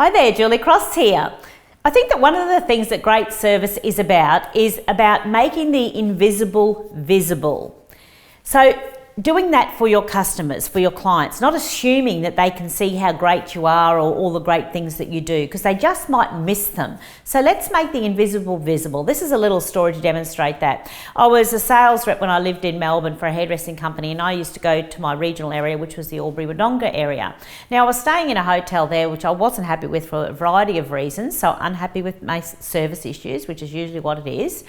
Hi there, Julie Cross here. I think that one of the things that great service is about making the invisible visible. So doing that for your customers, for your clients, not assuming that they can see how great you are or all the great things that you do, because they just might miss them. So let's make the invisible visible. This is a little story to demonstrate that. I was a sales rep when I lived in Melbourne for a hairdressing company, and I used to go to my regional area, which was the Albury-Wodonga area. Now I was staying in a hotel there, which I wasn't happy with for a variety of reasons. So unhappy with my service issues, which is usually what it is.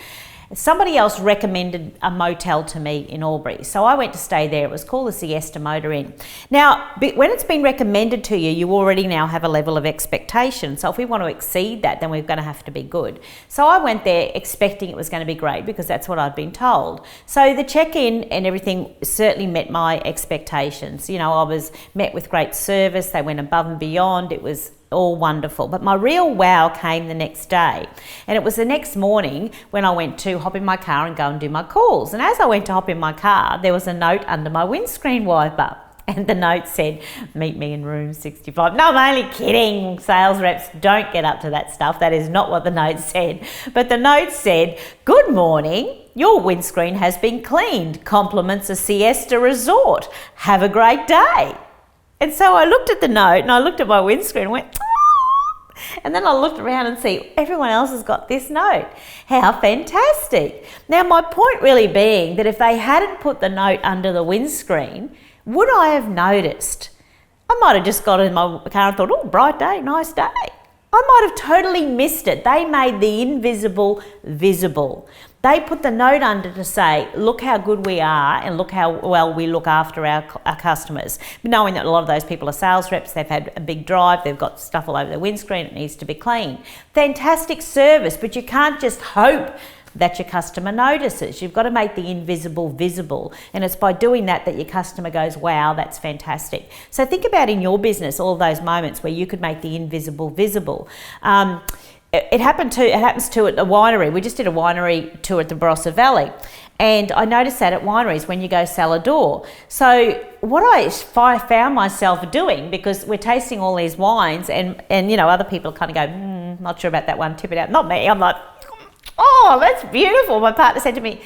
Somebody else recommended a motel to me in Albury, so I went to stay there. It was called the Siesta Motor Inn. Now, when it's been recommended to you, you already now have a level of expectation. So if we want to exceed that, then we're going to have to be good. So I went there expecting it was going to be great because that's what I'd been told. So the check-in and everything certainly met my expectations. You know, I was met with great service. They went above and beyond. It was all wonderful. But my real wow came the next day. And it was the next morning when I went to hop in my car and go and do my calls. And as I went to hop in my car, there was a note under my windscreen wiper. And the note said, meet me in room 65. No, I'm only kidding. Sales reps don't get up to that stuff. That is not what the note said. But the note said, good morning. Your windscreen has been cleaned. Compliments a Siesta Resort. Have a great day. And so I looked at the note and I looked at my windscreen and went, and then I looked around and see everyone else has got this note. How fantastic. Now my point really being that if they hadn't put the note under the windscreen, would I have noticed? I might have just got in my car and thought, oh, bright day, nice day. I might have totally missed it. They made the invisible visible. They put the note under to say, look how good we are and look how well we look after our customers. Knowing that a lot of those people are sales reps, they've had a big drive, they've got stuff all over their windscreen, it needs to be clean. Fantastic service, but you can't just hope that your customer notices. You've got to make the invisible visible. And it's by doing that that your customer goes, wow, that's fantastic. So think about in your business all those moments where you could make the invisible visible. It happens to at a winery. We just did a winery tour at the Barossa Valley. And I noticed that at wineries when you go cellar door. So what I found myself doing, because we're tasting all these wines and you know, other people kind of go, not sure about that one, tip it out. Not me. I'm like, oh, that's beautiful. My partner said to me,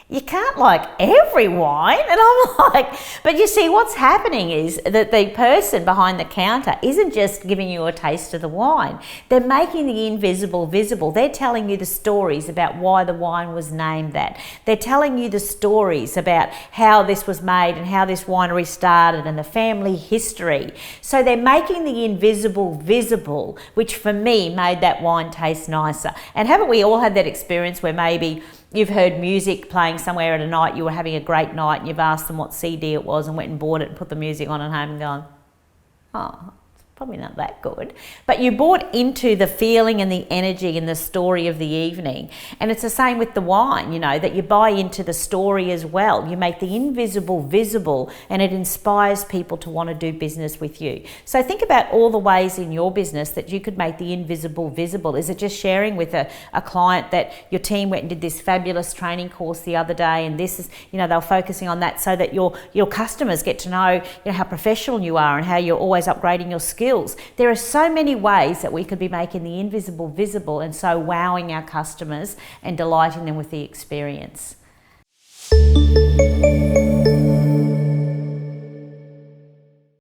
you can't like every wine. And I'm like, but you see what's happening is that the person behind the counter isn't just giving you a taste of the wine. They're making the invisible visible. They're telling you the stories about why the wine was named that. They're telling you the stories about how this was made and how this winery started and the family history. So they're making the invisible visible, which for me made that wine taste nicer. And haven't we all had that experience where maybe you've heard music playing somewhere at a night, you were having a great night and you've asked them what CD it was and went and bought it and put the music on at home and gone, oh, it's probably not that good. But you bought into the feeling and the energy and the story of the evening. And it's the same with the wine, you know, that you buy into the story as well. You make the invisible visible and it inspires people to want to do business with you. So think about all the ways in your business that you could make the invisible visible. Is it just sharing with a client that your team went and did this fabulous training course the other day and this is, you know, they're focusing on that so that your customers get to know, you know, how professional you are and how you're always upgrading your skills. There are so many ways that we could be making the invisible visible and so wowing our customers and delighting them with the experience.